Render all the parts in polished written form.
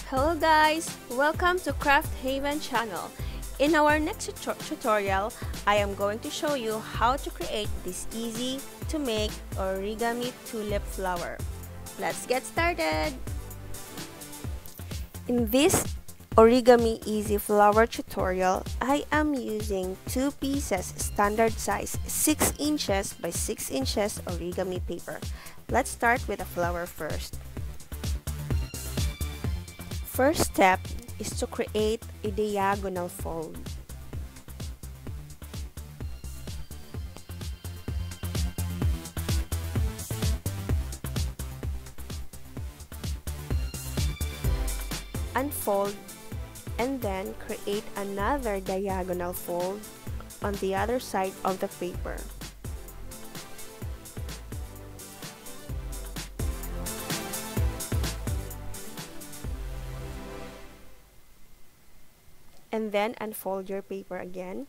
Hello guys! Welcome to Craft Haven channel. In our next tutorial, I am going to show you how to create this easy to make origami tulip flower. Let's get started! In this origami easy flower tutorial, I am using 2 pieces standard size 6 inches by 6 inches origami paper. Let's start with the flower first. First step is to create a diagonal fold. Unfold and then create another diagonal fold on the other side of the paper. And then unfold your paper again.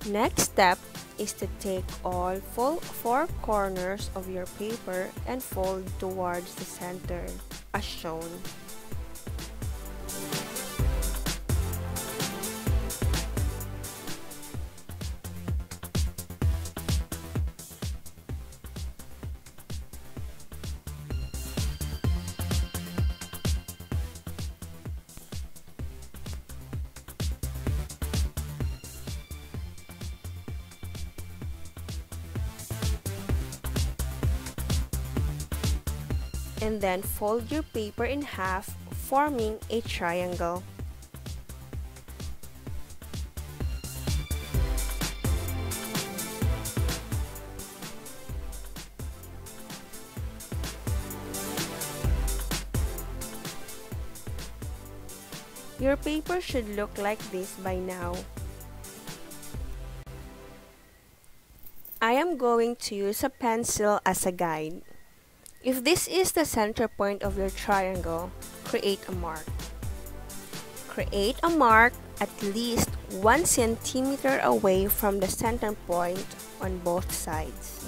Next step is to take all 4 corners of your paper and fold towards the center as shown. And then fold your paper in half, forming a triangle. Your paper should look like this by now. I am going to use a pencil as a guide. If this is the center point of your triangle, create a mark. Create a mark at least 1 centimeter away from the center point on both sides.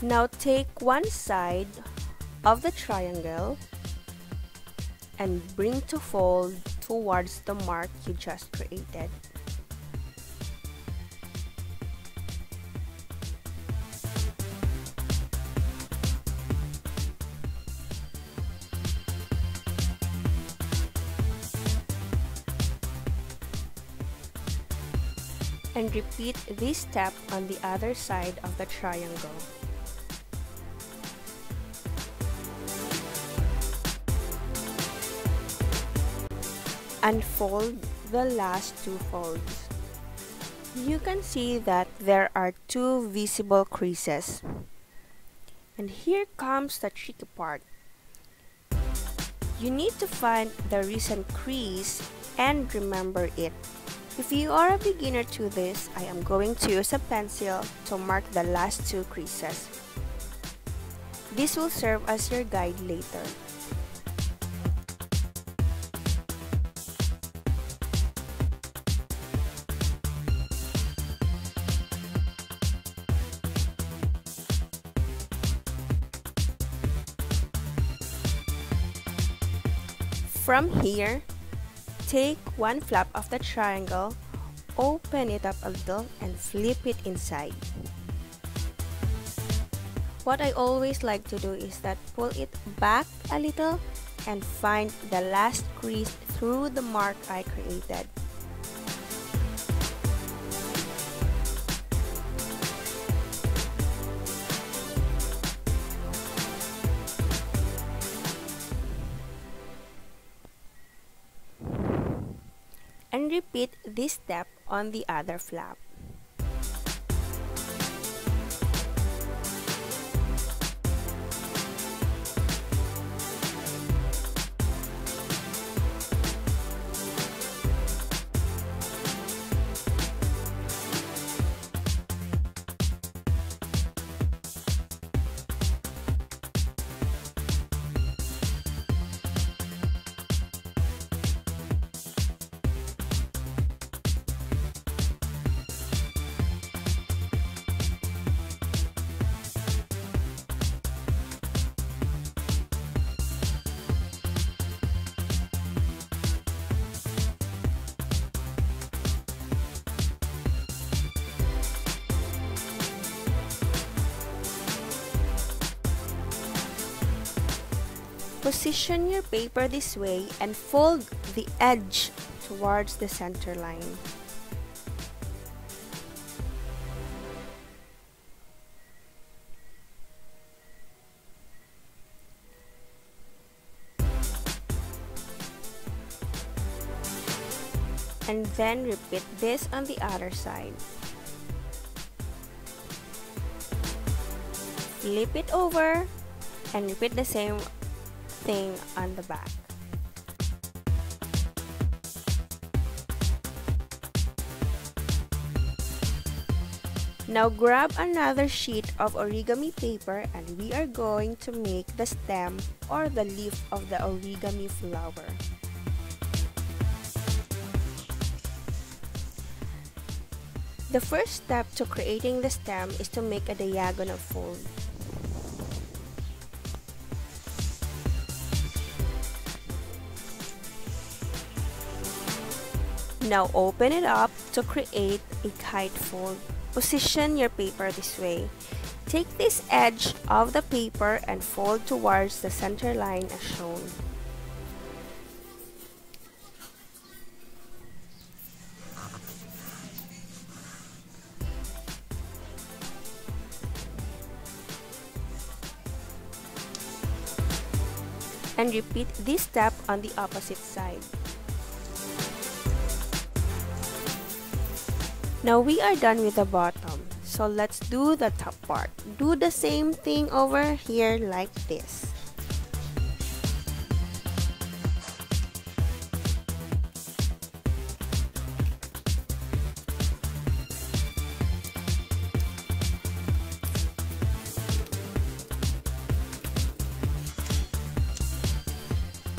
Now take one side of the triangle and bring to fold towards the mark you just created. And repeat this step on the other side of the triangle. Unfold the last 2 folds. You can see that there are 2 visible creases. And here comes the tricky part. You need to find the recent crease and remember it. If you are a beginner to this, I am going to use a pencil to mark the last 2 creases. This will serve as your guide later. From here, take one flap of the triangle, open it up a little, and flip it inside. What I always like to do is that pull it back a little and find the last crease through the mark I created. And repeat this step on the other flap. Position your paper this way and fold the edge towards the center line. And then repeat this on the other side. Flip it over and repeat the same thing on the back. Now grab another sheet of origami paper and we are going to make the stem or the leaf of the origami flower. The first step to creating the stem is to make a diagonal fold. Now open it up to create a kite fold. Position your paper this way. Take this edge of the paper and fold towards the center line as shown. And repeat this step on the opposite side. Now we are done with the bottom, so let's do the top part. Do the same thing over here like this.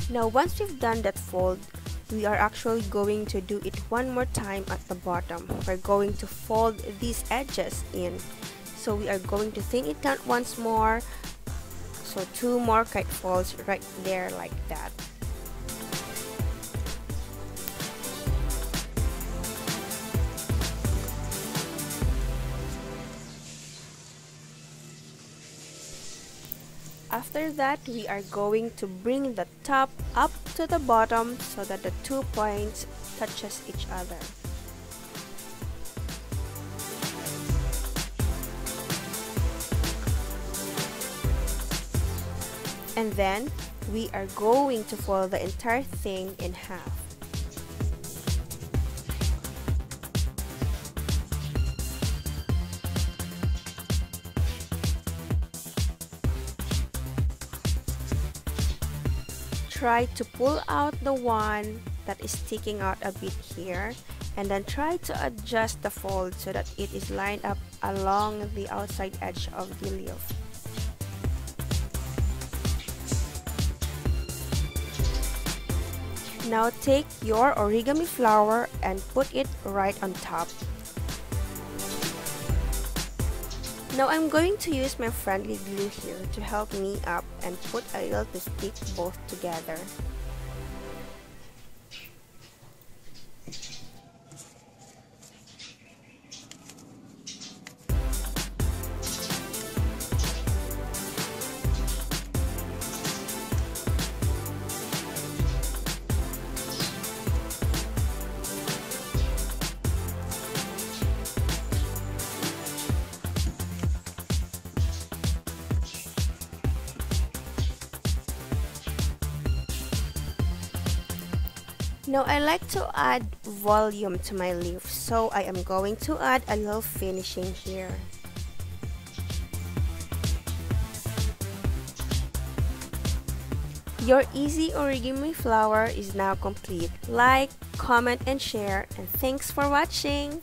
Now once we've done that fold, we are actually going to do it one more time at the bottom. We're going to fold these edges in. So we are going to thin it down once more. So 2 more kite folds right there like that. After that, we are going to bring the top up to the bottom so that the 2 points touches each other. And then, we are going to fold the entire thing in half. Try to pull out the one that is sticking out a bit here, and then try to adjust the fold so that it is lined up along the outside edge of the leaf. Now take your origami flower and put it right on top. Now I'm going to use my friendly glue here to help me up and put a little to stick both together. Now I like to add volume to my leaf, so I am going to add a little finishing here. Your easy origami flower is now complete. Like, comment, and share, and thanks for watching!